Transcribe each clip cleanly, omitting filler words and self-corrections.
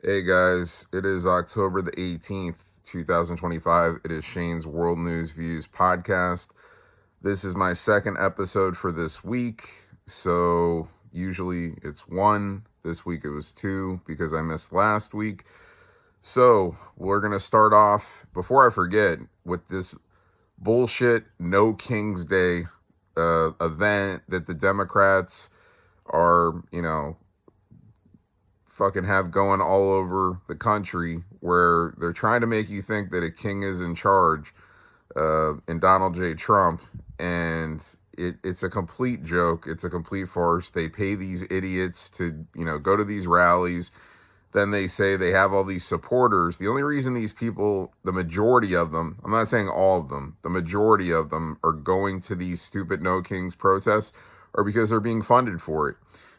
Hey guys, it is October the 18th, 2025. It is Shane's World News Views podcast. This is my second episode for this week. So usually it's one. This week it was two because I missed last week. So we're going to start off, before I forget, with this bullshit No King's Day event that the Democrats are, fucking have going all over the country, where they're trying to make you think that a king is in charge, in Donald J. Trump, and it's a complete joke. It's a complete farce. They pay these idiots to, go to these rallies. Then they say they have all these supporters. The only reason these people, the majority of them, I'm not saying all of them, the majority of them are going to these stupid No Kings protests are because they're being funded for it.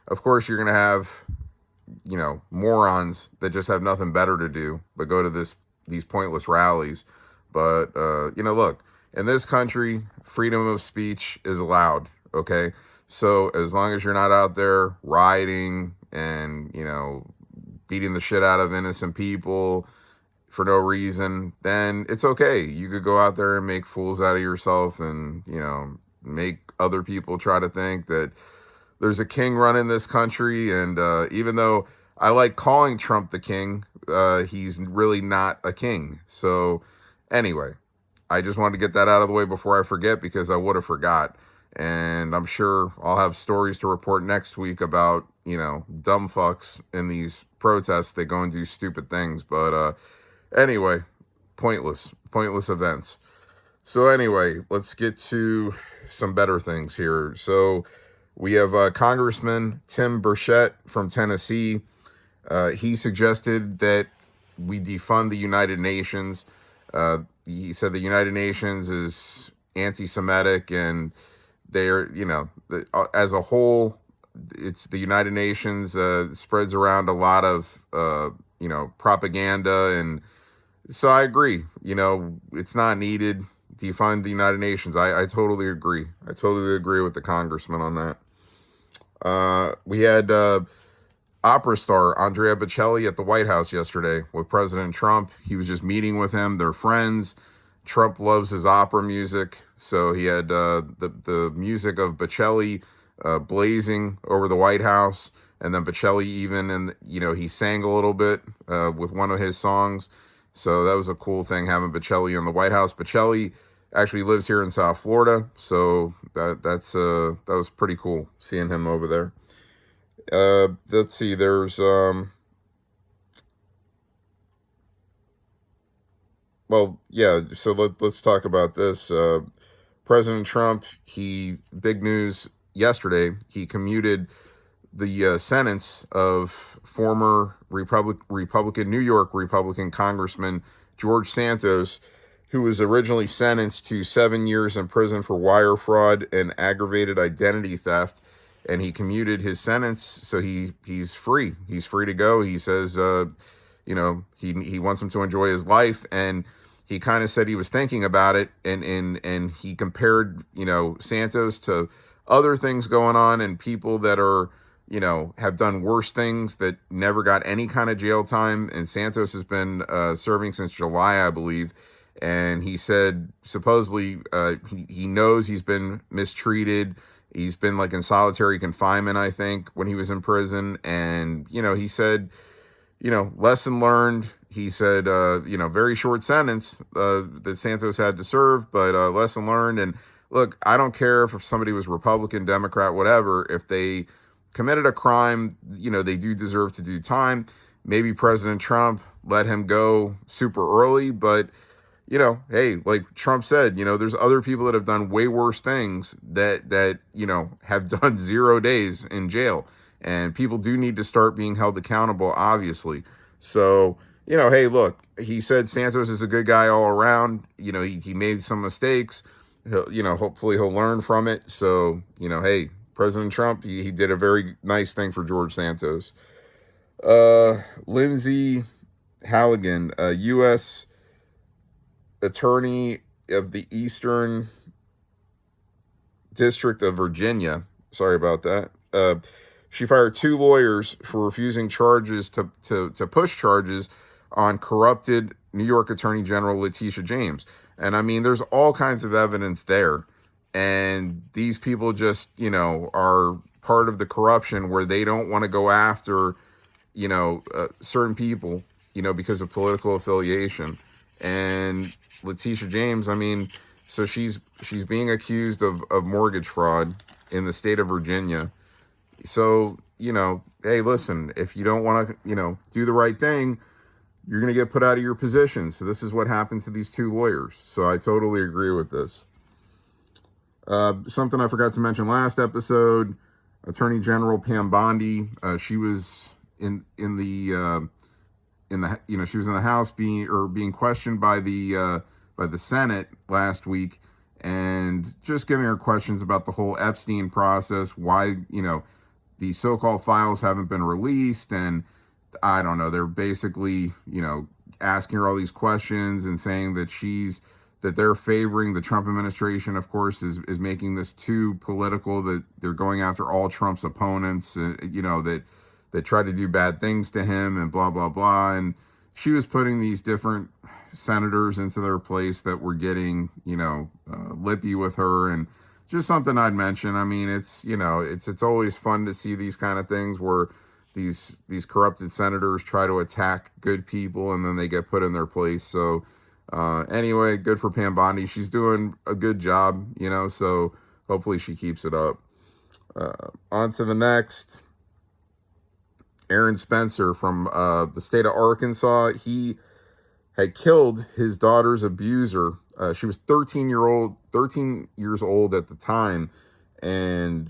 Of course, you're going to have morons that just have nothing better to do but go to these pointless rallies. But look, in this country, freedom of speech is allowed. Okay, so as long as you're not out there rioting and beating the shit out of innocent people for no reason, then it's okay. You could go out there and make fools out of yourself, and make other people try to think that there's a king running this country. And even though I like calling Trump the king, he's really not a king. So anyway, I just wanted to get that out of the way before I forget, because I would have forgot. And I'm sure I'll have stories to report next week about, dumb fucks in these protests. They go and do stupid things. But anyway, pointless events. So anyway, let's get to some better things here. So we have Congressman Tim Burchett from Tennessee. He suggested that we defund the United Nations. He said the United Nations is anti-Semitic, and they're, as a whole, it's the United Nations spreads around a lot of, propaganda. And so I agree. It's not needed. Defund the United Nations. I totally agree. I totally agree with the congressman on that. We had opera star Andrea Bocelli at the White House yesterday with President Trump. He was just meeting with him. They're friends. Trump loves his opera music, so he had the music of Bocelli blazing over the White House, and then Bocelli even, and he sang a little bit with one of his songs. So that was a cool thing, having Bocelli in the White House. Bocelli actually lives here in South Florida, so that was pretty cool seeing him over there. Let's see. There's well, yeah. So let's talk about this. President Trump, big news yesterday. He commuted the sentence of former Republican New York Republican Congressman George Santos, who was originally sentenced to 7 years in prison for wire fraud and aggravated identity theft. And he commuted his sentence, so he's free. He's free to go. He says, he wants him to enjoy his life, and he kind of said he was thinking about it, and he compared, Santos to other things going on, and people that are, have done worse things that never got any kind of jail time. And Santos has been serving since July, I believe. And he said supposedly he knows he's been mistreated. He's been like in solitary confinement, I think, when he was in prison. And, he said, lesson learned. He said, very short sentence that Santos had to serve, but lesson learned. And look, I don't care if somebody was Republican, Democrat, whatever. If they committed a crime, they do deserve to do time. Maybe President Trump let him go super early, but hey, like Trump said, there's other people that have done way worse things that have done 0 days in jail. And people do need to start being held accountable, obviously. So, hey, look, he said Santos is a good guy all around. He made some mistakes. Hopefully he'll learn from it. So, hey, President Trump, he did a very nice thing for George Santos. Lindsey Halligan, U.S. Attorney of the Eastern District of Virginia. Sorry about that. she fired 2 lawyers for refusing charges to push charges on corrupted New York Attorney General Letitia James. And I mean, there's all kinds of evidence there. And these people just, are part of the corruption where they don't want to go after, certain people, because of political affiliation. And Letitia James, I mean, so she's being accused of mortgage fraud in the state of Virginia. So, hey, listen, if you don't want to, do the right thing, you're going to get put out of your position. So this is what happened to these 2 lawyers. So I totally agree with this. Something I forgot to mention last episode, Attorney General Pam Bondi, she was in the she was in the House being questioned by the Senate last week, and just giving her questions about the whole Epstein process, why the so-called files haven't been released, and I don't know, they're basically asking her all these questions and saying that they're favoring the Trump administration, of course, is making this too political, that they're going after all Trump's opponents, that try to do bad things to him and blah, blah, blah. And she was putting these different senators into their place that were getting, lippy with her. And just something I'd mention. I mean, it's always fun to see these kind of things where these corrupted senators try to attack good people and then they get put in their place. So anyway, good for Pam Bondi. She's doing a good job, so hopefully she keeps it up. On to the next. Aaron Spencer from the state of Arkansas. He had killed his daughter's abuser. She was 13 years old at the time, and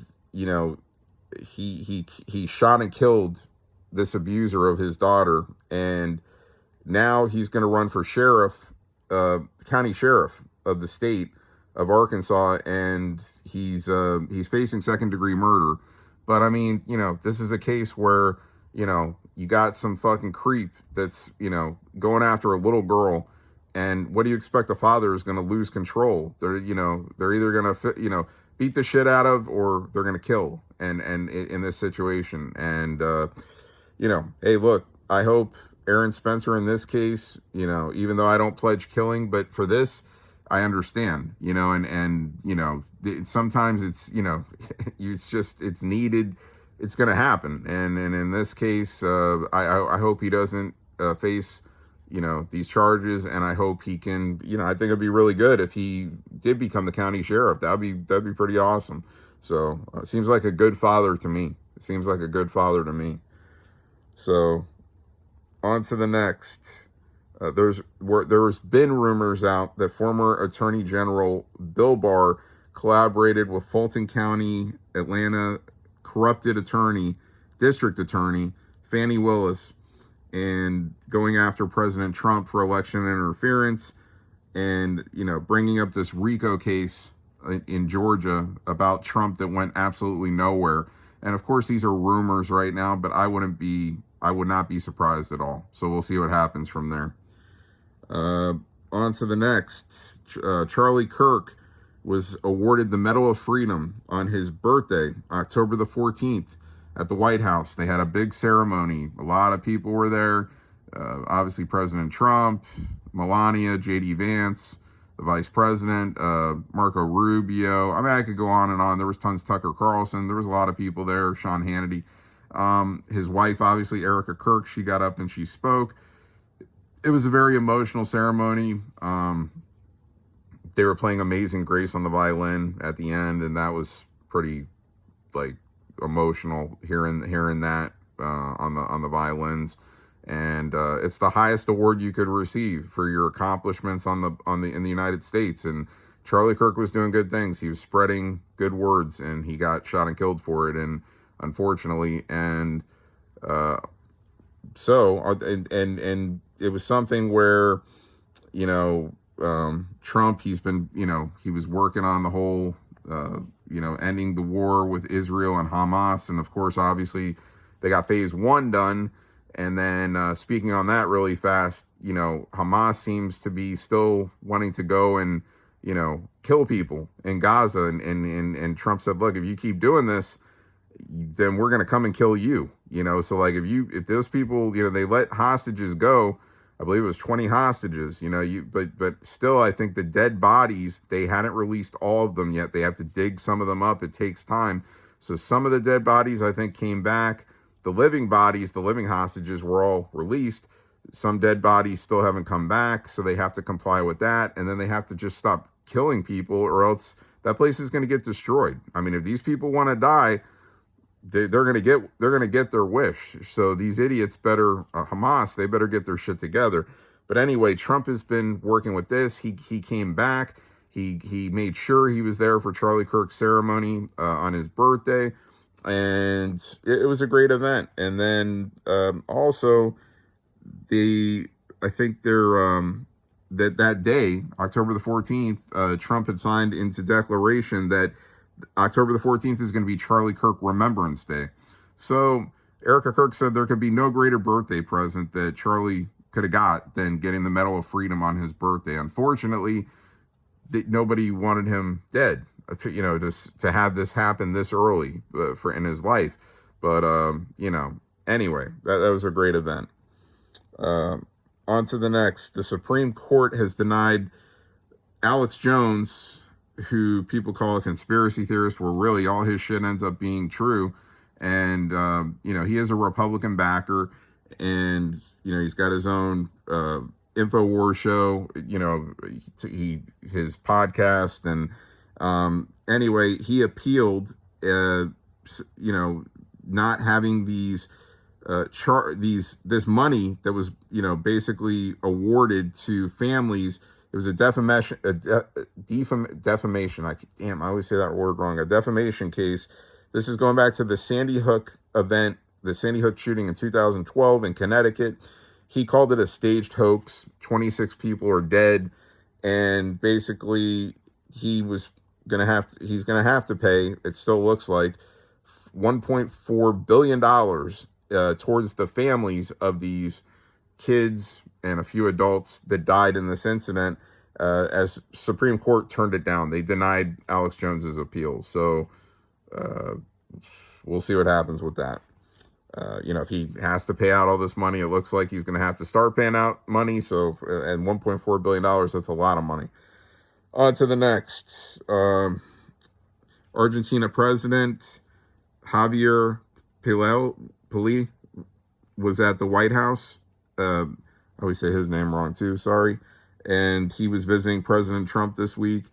he shot and killed this abuser of his daughter, and now he's going to run for county sheriff of the state of Arkansas, and he's facing second-degree murder. But I mean, this is a case where you got some fucking creep that's, going after a little girl, and what do you expect? The father is going to lose control. They're either going to, beat the shit out of, or they're going to kill. And in this situation, and hey, look, I hope Aaron Spencer in this case, even though I don't pledge killing, but for this, I understand, sometimes it's, it's needed. It's going to happen. And in this case, I hope he doesn't face, these charges. And I hope he can, I think it'd be really good if he did become the county sheriff. That'd be pretty awesome. So seems like a good father to me. So on to the next. There's been rumors out that former Attorney General Bill Barr collaborated with Fulton County, Atlanta corrupted district attorney Fannie Willis, and going after President Trump for election interference, and bringing up this RICO case in Georgia about Trump that went absolutely nowhere. And of course, these are rumors right now, but I would not be surprised at all. So we'll see what happens from there. On to the next. Charlie Kirk was awarded the Medal of Freedom on his birthday, October the 14th, at the White House. They had a big ceremony. A lot of people were there. Obviously, President Trump, Melania, J.D. Vance, the Vice President, Marco Rubio. I mean, I could go on and on. There was tons. Tucker Carlson. There was a lot of people there. Sean Hannity. His wife, obviously, Erica Kirk, she got up and she spoke. It was a very emotional ceremony. They were playing Amazing Grace on the violin at the end, and that was pretty, emotional hearing that on the violins. And it's the highest award you could receive for your accomplishments in the United States. And Charlie Kirk was doing good things. He was spreading good words, and he got shot and killed for it. And unfortunately, and it was something where, Trump, he's been, he was working on the whole, ending the war with Israel and Hamas. And of course, obviously, they got phase 1 done. And then speaking on that really fast, Hamas seems to be still wanting to go and, kill people in Gaza. And Trump said, look, if you keep doing this, then we're going to come and kill you. So like if those people, they let hostages go, I believe it was 20 hostages, but still, I think the dead bodies, they hadn't released all of them yet. They have to dig some of them up. It takes time. So some of the dead bodies, I think, came back. The living bodies, the living hostages, were all released. Some dead bodies still haven't come back, so they have to comply with that. And then they have to just stop killing people, or else that place is going to get destroyed. I mean, if these people want to die, they're gonna get their wish. So these idiots better, Hamas, they better get their shit together. But anyway, Trump has been working with this. He came back. He made sure he was there for Charlie Kirk's ceremony on his birthday, and it was a great event. And then also I think that day, October the 14th, Trump had signed into declaration that October the 14th is going to be Charlie Kirk Remembrance Day. So Erica Kirk said there could be no greater birthday present that Charlie could have got than getting the Medal of Freedom on his birthday. Unfortunately, nobody wanted him dead, to have this happen this early in his life. But, anyway, that was a great event. On to the next. The Supreme Court has denied Alex Jones, who people call a conspiracy theorist, where really all his shit ends up being true. And, he is a Republican backer, and, he's got his own InfoWars show, his podcast. And anyway, he appealed, not having these this money that was, basically awarded to families. It was a defamation. Defamation. I always say that word wrong. A defamation case. This is going back to the Sandy Hook event, the Sandy Hook shooting in 2012 in Connecticut. He called it a staged hoax. 26 people are dead, and basically he's gonna have to pay. It still looks like $1.4 billion towards the families of these kids and a few adults that died in this incident, as Supreme Court turned it down. They denied Alex Jones's appeal. So we'll see what happens with that. If he has to pay out all this money, it looks like he's going to have to start paying out money. So, and $1.4 billion, that's a lot of money. On to the next. Argentina President Javier Milei was at the White House. I always say his name wrong too, sorry. And he was visiting President Trump this week.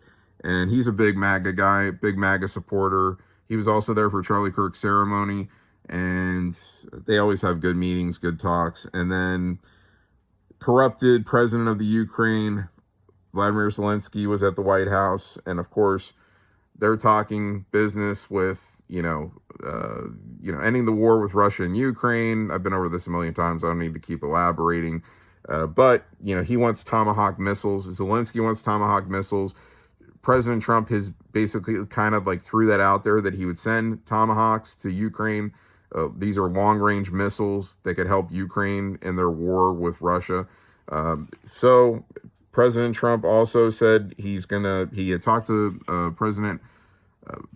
And he's a big MAGA guy, big MAGA supporter. He was also there for Charlie Kirk's ceremony. And they always have good meetings, good talks. And then corrupted president of the Ukraine, Vladimir Zelensky, was at the White House. And of course, they're talking business with, ending the war with Russia and Ukraine. I've been over this a million times. I don't need to keep elaborating. But he wants Tomahawk missiles. Zelensky wants Tomahawk missiles. President Trump has basically kind of like threw that out there that he would send Tomahawks to Ukraine. These are long-range missiles that could help Ukraine in their war with Russia. So President Trump also said he had talked to President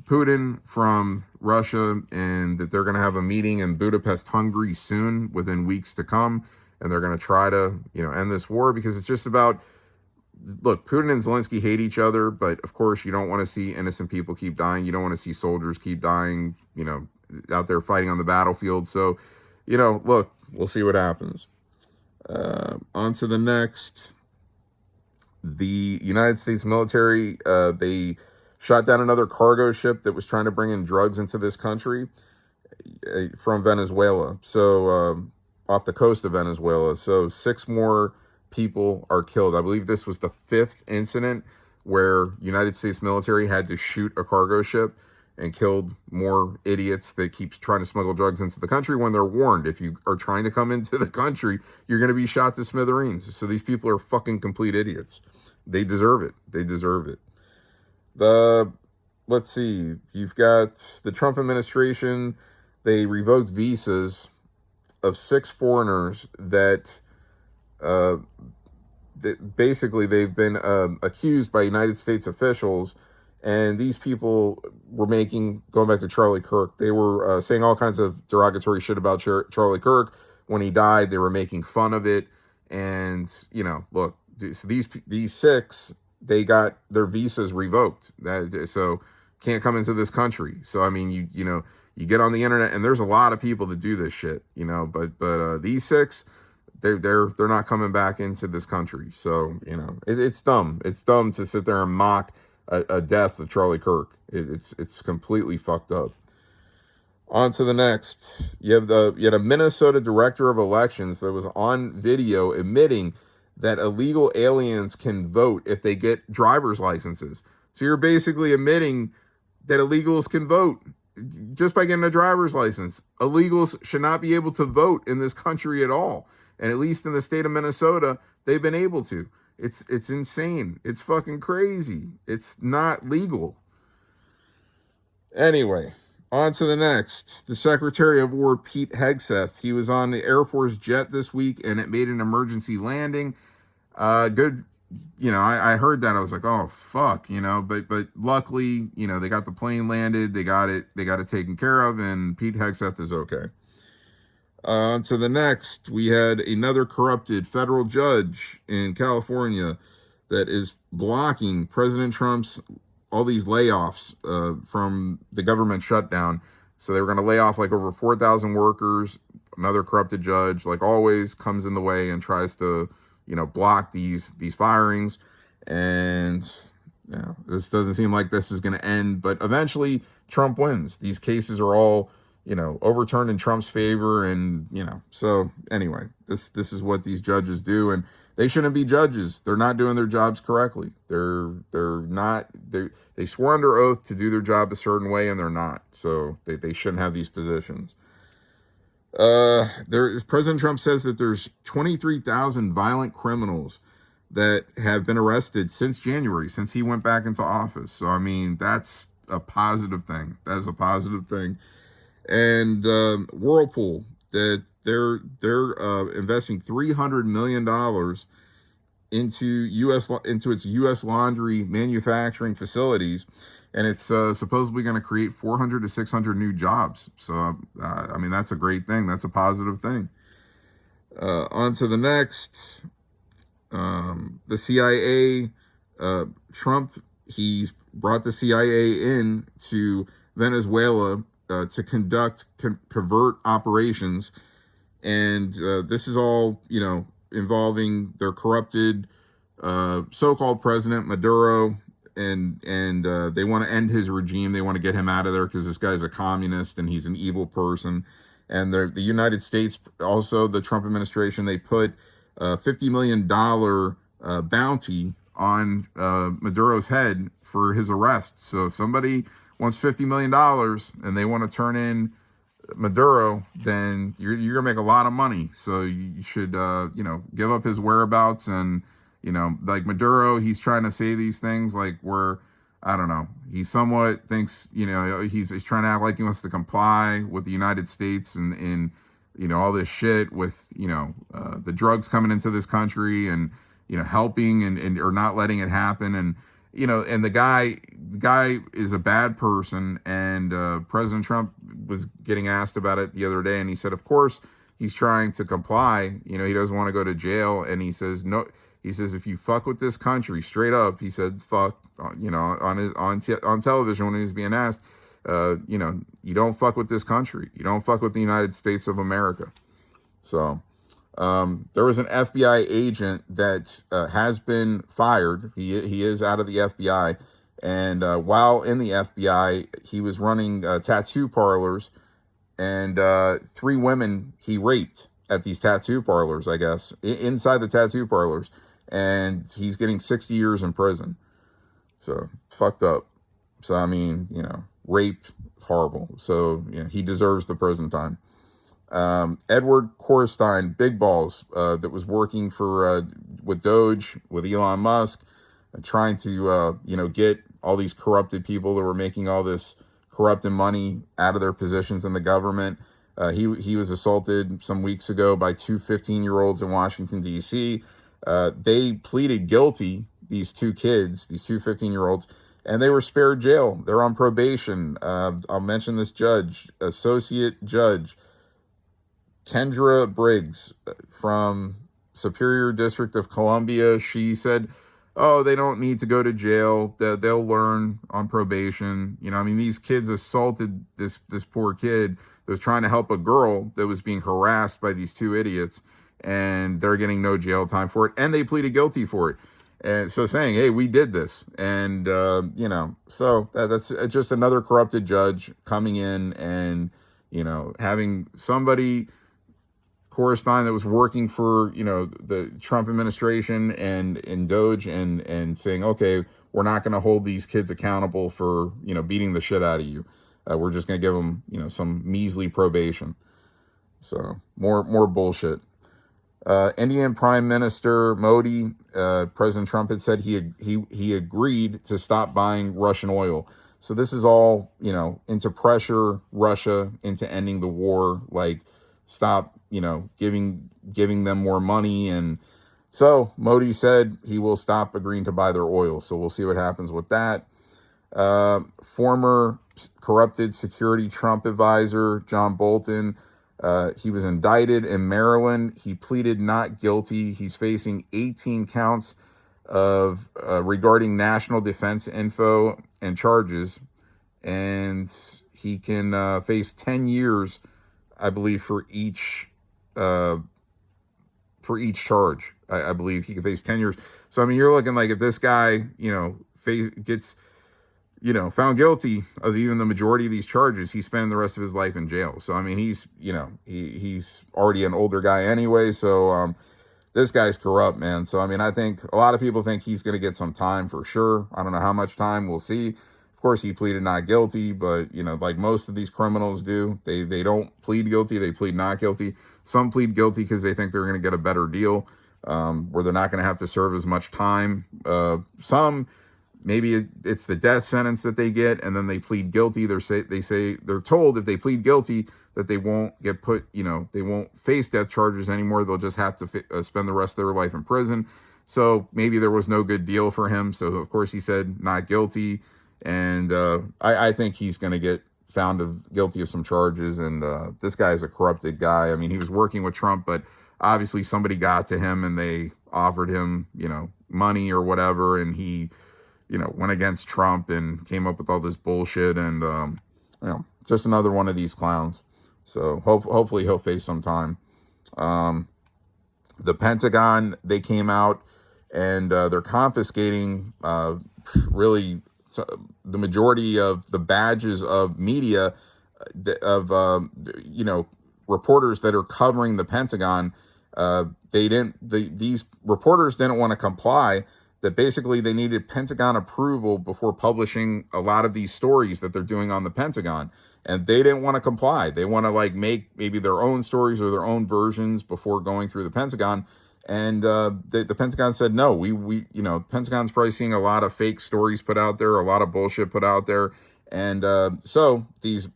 Putin from Russia, and that they're going to have a meeting in Budapest, Hungary soon, within weeks to come. And they're going to try to, end this war, because it's just about, look, Putin and Zelensky hate each other, but of course you don't want to see innocent people keep dying. You don't want to see soldiers keep dying, out there fighting on the battlefield. So, look, we'll see what happens. On to the next. The United States military, they shot down another cargo ship that was trying to bring in drugs into this country from Venezuela. So, off the coast of Venezuela. So 6 more people are killed. I believe this was the 5th incident where United States military had to shoot a cargo ship and killed more idiots that keeps trying to smuggle drugs into the country, when they're warned, if you are trying to come into the country, you're going to be shot to smithereens. So these people are fucking complete idiots. They deserve it. They deserve it. Let's see. You've got the Trump administration. They revoked visas of 6 foreigners that basically they've been accused by United States officials And these people were going back to Charlie Kirk, they were saying all kinds of derogatory shit about Charlie Kirk. When he died, they were making fun of it. And, look, so these six, they got their visas revoked. So can't come into this country. So, I mean, you get on the internet, and there's a lot of people that do this shit, but these six, they're not coming back into this country. So, it's dumb. It's dumb to sit there and mock a death of Charlie Kirk. It's completely fucked up. On to the next. You had a Minnesota director of elections that was on video admitting that illegal aliens can vote if they get driver's licenses. So you're basically admitting that illegals can vote just by getting a driver's license. Illegals should not be able to vote in this country at all. And at least in the state of Minnesota, they've been able to. It's insane. It's fucking crazy. It's not legal. Anyway, on to the next. The Secretary of War, Pete Hegseth, he was on the Air Force jet this week, and it made an emergency landing. Good. I heard that. I was like, oh, fuck, but luckily, they got the plane landed. They got it taken care of, and Pete Hegseth is okay. On to the next. We had another corrupted federal judge in California that is blocking President Trump's all these layoffs from the government shutdown. So they were going to lay off like over 4,000 workers. Another corrupted judge, like always, comes in the way and tries to, block these firings. And this doesn't seem like this is going to end. But eventually, Trump wins. These cases are all, overturned in Trump's favor. And, so anyway, this is what these judges do. And they shouldn't be judges. They're not doing their jobs correctly. They swore under oath to do their job a certain way, and they're not. So they shouldn't have these positions. President Trump says that there's 23,000 violent criminals that have been arrested since January, since he went back into office. So, I mean, that's a positive thing. That is a positive thing. And Whirlpool, that they're investing $300 million into its U.S. laundry manufacturing facilities, and it's supposedly going to create 400 to 600 new jobs. So, I mean, that's a great thing. That's a positive thing. On to the next. The CIA, Trump, he's brought the CIA in to Venezuela to conduct covert operations. And this is all, involving their corrupted so-called president, Maduro. And they want to end his regime. They want to get him out of there because this guy's a communist and he's an evil person. And the United States, also the Trump administration, they put a $50 million bounty on Maduro's head for his arrest. So if somebody wants $50 million and they want to turn in Maduro, then you're going to make a lot of money. So you should, give up his whereabouts. And, like Maduro, he's trying to say these things like I don't know, he somewhat thinks, he's trying to act like he wants to comply with the United States and all this shit with, the drugs coming into this country and, helping and or not letting it happen. And, and the guy is a bad person. And President Trump was getting asked about it the other day. And he said, of course, he's trying to comply. He doesn't want to go to jail. And he says, no. He says, if you fuck with this country, straight up, he said, fuck, on television when he was being asked, you don't fuck with this country. You don't fuck with the United States of America. So there was an FBI agent that has been fired. He is out of the FBI. And while in the FBI, he was running tattoo parlors. And 3 women he raped at these tattoo parlors, I guess, inside the tattoo parlors. And he's getting 60 years in prison. So, fucked up. So, I mean, rape, horrible. So, he deserves the prison time. Edward Korstein, Big Balls, that was working with Doge, with Elon Musk, trying to, get all these corrupted people that were making all this corrupted money out of their positions in the government. He was assaulted some weeks ago by 2 15-year-olds in Washington, D.C. They pleaded guilty, these 2 kids, these 2 15-year-olds, and they were spared jail. They're on probation. I'll mention this judge, Associate Judge Kendra Briggs from Superior District of Columbia. She said, "Oh, they don't need to go to jail. They'll learn on probation." You know, I mean, these kids assaulted this poor kid that was trying to help a girl that was being harassed by these two idiots, and they're getting no jail time for it, and they pleaded guilty for it. And so saying, "Hey, we did this," and you know, so that's just another corrupted judge coming in and, you know, having somebody correspondent that was working for, you know, the Trump administration and in Doge, and saying, okay, we're not going to hold these kids accountable for, you know, beating the shit out of you. We're just going to give them, you know, some measly probation. So more bullshit. Indian Prime Minister Modi, President Trump had said he agreed to stop buying Russian oil. So this is all, you know, into pressure Russia into ending the war, like stop, you know, giving them more money. And so Modi said he will stop agreeing to buy their oil. So we'll see what happens with that. Former corrupted security Trump advisor John Bolton, he was indicted in Maryland. He pleaded not guilty. He's facing 18 counts of regarding national defense info and charges, and he can face 10 years, I believe, for each charge. I believe he can face 10 years. So I mean, you're looking like, if this guy, you know, gets, you know, found guilty of even the majority of these charges, he's spending the rest of his life in jail. So I mean, he's, you know, he's already an older guy anyway. So this guy's corrupt, man. So I mean, I think a lot of people think he's going to get some time for sure. I don't know how much time. We'll see. Of course, he pleaded not guilty, but, you know, like most of these criminals do, they don't plead guilty. They plead not guilty. Some plead guilty because they think they're going to get a better deal, where they're not going to have to serve as much time. Some, maybe it's the death sentence that they get, and then they plead guilty. They're told if they plead guilty that they won't get put, you know, they won't face death charges anymore. They'll just have to spend the rest of their life in prison. So maybe there was no good deal for him. So of course he said not guilty, and I think he's going to get found guilty of some charges. And this guy is a corrupted guy. I mean, he was working with Trump, but obviously somebody got to him and they offered him, you know, money or whatever, and he, you know, went against Trump and came up with all this bullshit. And you know, just another one of these clowns. So hopefully he'll face some time. The Pentagon, they came out and they're confiscating really the majority of the badges of media, of you know, reporters that are covering the Pentagon. These reporters didn't want to comply, that basically they needed Pentagon approval before publishing a lot of these stories that they're doing on the Pentagon. And they didn't want to comply. They want to like make maybe their own stories or their own versions before going through the Pentagon. And the Pentagon said, no, we you know, Pentagon's probably seeing a lot of fake stories put out there, a lot of bullshit put out there. And so these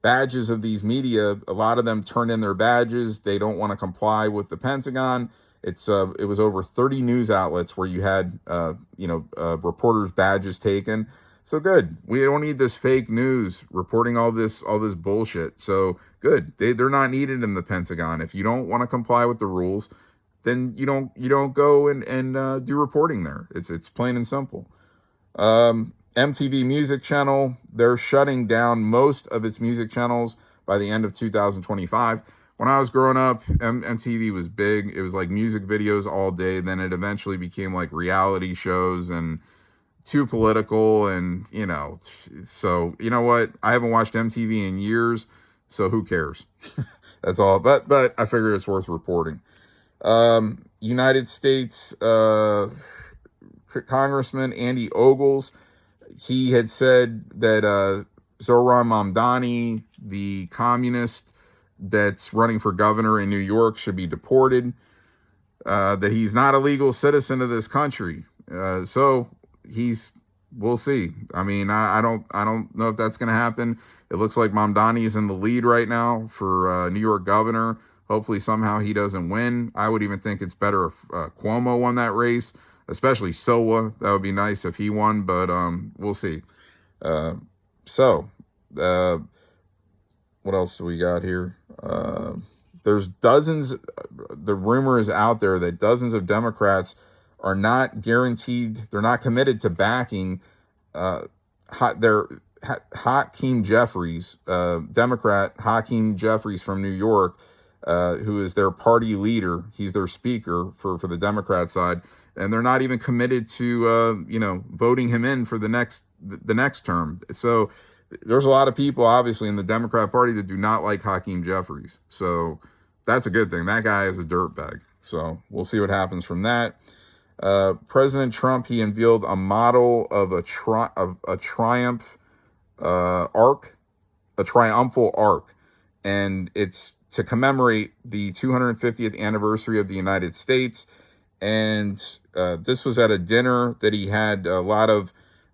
badges of these media, a lot of them turned in their badges. They don't want to comply with the Pentagon. It was over 30 news outlets where you had, you know, reporters' badges taken. So good. We don't need this fake news reporting all this bullshit. So good. They're not needed in the Pentagon. If you don't want to comply with the rules, then you don't go and do reporting there. It's plain and simple. MTV Music Channel, they're shutting down most of its music channels by the end of 2025. When I was growing up, MTV was big. It was like music videos all day. Then it eventually became like reality shows and too political. And, you know, so, you know what? I haven't watched MTV in years, so who cares? That's all. But I figure it's worth reporting. United States Congressman Andy Ogles, he had said that Zohran Mamdani, the communist that's running for governor in New York, should be deported, that he's not a legal citizen of this country. So we'll see. I mean, I don't know if that's going to happen. It looks like Mamdani is in the lead right now for New York governor. Hopefully somehow he doesn't win. I would even think it's better if Cuomo won that race. especially Silva. That would be nice if he won, but we'll see. Uh, so, uh, what else do we got here? There's dozens. The rumor is out there that dozens of Democrats are not guaranteed. They're not committed to backing their Hakeem Jeffries, Democrat Hakeem Jeffries from New York, who is their party leader. He's their speaker for the Democrat side, and they're not even committed to voting him in for the next term. So there's a lot of people, obviously, in the Democrat Party that do not like Hakeem Jeffries. So that's a good thing. That guy is a dirtbag. So we'll see what happens from that. President Trump, he unveiled a model of a triumph arc, a triumphal arc, and it's to commemorate the 250th anniversary of the United States. And this was at a dinner that he had a lot of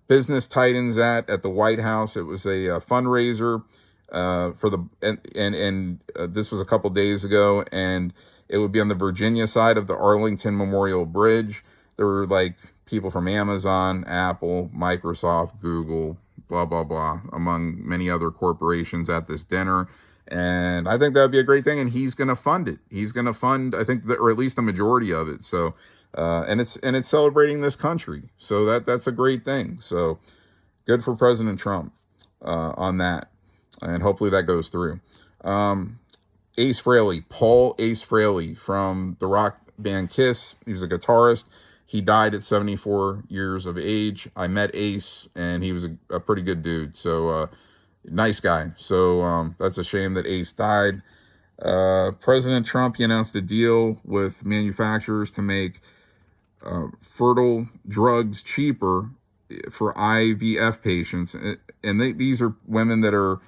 business titans at the White House. It was a fundraiser for the and this was a couple days ago, and it would be on the Virginia side of the Arlington Memorial Bridge. There were like people from Amazon, Apple, Microsoft, Google, blah blah blah, among many other corporations at this dinner. And I think that would be a great thing, and he's going to fund it. He's going to fund, I think, or at least the majority of it. So, and it's celebrating this country. So that's a great thing. So, good for President Trump on that, and hopefully that goes through. Ace Frehley, Paul Ace Frehley from the rock band Kiss. He was a guitarist. He died at 74 years of age. I met Ace, and he was a pretty good dude. So. Nice guy. So that's a shame that Ace died. President Trump, he announced a deal with manufacturers to make fertile drugs cheaper for IVF patients. And these are women that are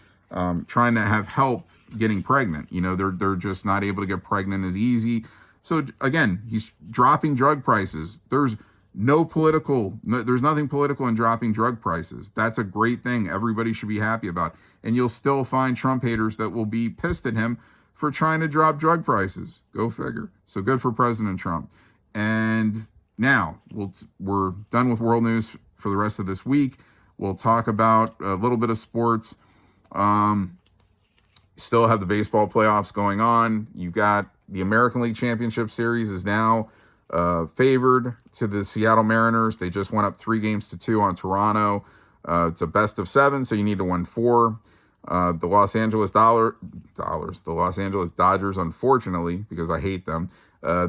trying to have help getting pregnant. They're just not able to get pregnant as easy. So again, he's dropping drug prices. There's nothing political in dropping drug prices. That's a great thing. Everybody should be happy about. And you'll still find Trump haters that will be pissed at him for trying to drop drug prices. Go figure. So good for President Trump. And now we're done with world news for the rest of this week. We'll talk about a little bit of sports. Still have the baseball playoffs going on. You've got the American League Championship Series is now favored to the Seattle Mariners. They just went up 3-2 on Toronto. It's a best of 7, so you need to win 4. The Los Angeles Dodgers, unfortunately, because I hate them,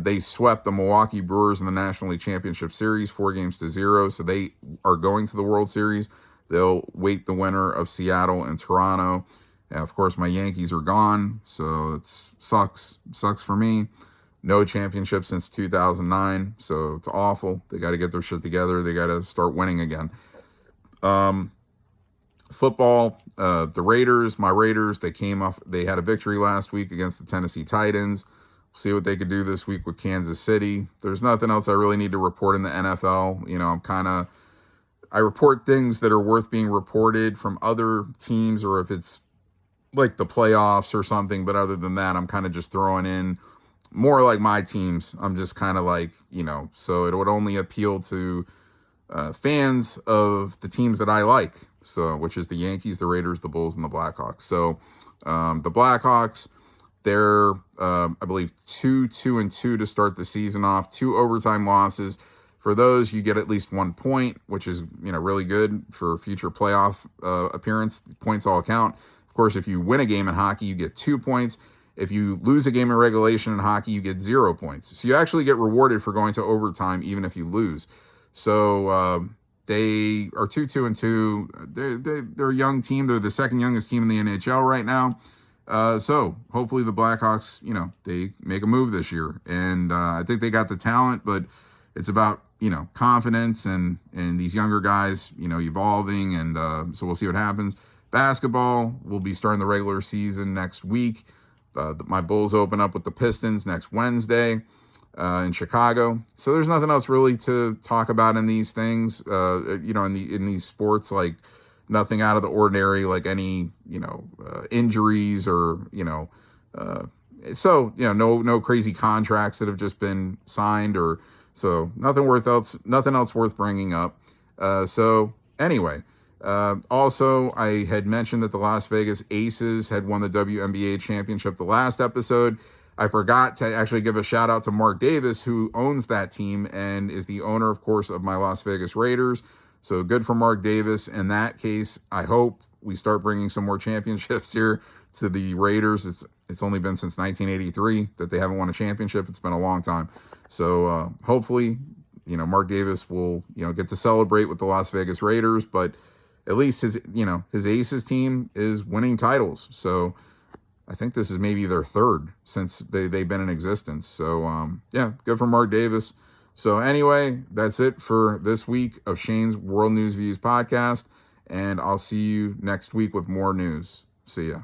they swept the Milwaukee Brewers in the National League Championship Series 4-0, so they are going to the World Series. They'll wait the winner of Seattle and Toronto. And of course, my Yankees are gone, so it sucks for me. No championship since 2009, so it's awful. They got to get their shit together. They got to start winning again. Football, my Raiders, they had a victory last week against the Tennessee Titans. See what they could do this week with Kansas City. There's nothing else I really need to report in the NFL. I report things that are worth being reported from other teams, or if it's like the playoffs or something. But other than that, I'm kind of just throwing in more like my teams. I'm just kind of like, so it would only appeal to fans of the teams that I like. So, which is the Yankees, the Raiders, the Bulls, and the Blackhawks. So, the Blackhawks, they're, I believe, 2-2-2 to start the season off. 2 overtime losses. For those, you get at least 1 point, which is, really good for future playoff appearance. Points all count. Of course, if you win a game in hockey, you get 2 points. If you lose a game in regulation in hockey, you get 0 points. So you actually get rewarded for going to overtime, even if you lose. So they are 2-2-2. They're a young team. They're the second youngest team in the NHL right now. So hopefully the Blackhawks, they make a move this year. And I think they got the talent, but it's about, confidence and these younger guys, evolving. And so we'll see what happens. Basketball will be starting the regular season next week. My Bulls open up with the Pistons next Wednesday in Chicago. So there's nothing else really to talk about in these things. In these sports, like nothing out of the ordinary, like any injuries or no crazy contracts that have just been signed or So nothing else worth bringing up. So anyway, also I had mentioned that the Las Vegas Aces had won the WNBA championship the last episode. I forgot to actually give a shout out to Mark Davis, who owns that team and is the owner, of course, of my Las Vegas Raiders. So good for Mark Davis. In that case, I hope we start bringing some more championships here to the Raiders. It's only been since 1983 that they haven't won a championship. It's been a long time. So hopefully, Mark Davis will, get to celebrate with the Las Vegas Raiders, but at least his Aces team is winning titles. So I think this is maybe their third since they've been in existence. So yeah, good for Mark Davis. So anyway, that's it for this week of Shane's World News Views podcast, and I'll see you next week with more news. See ya.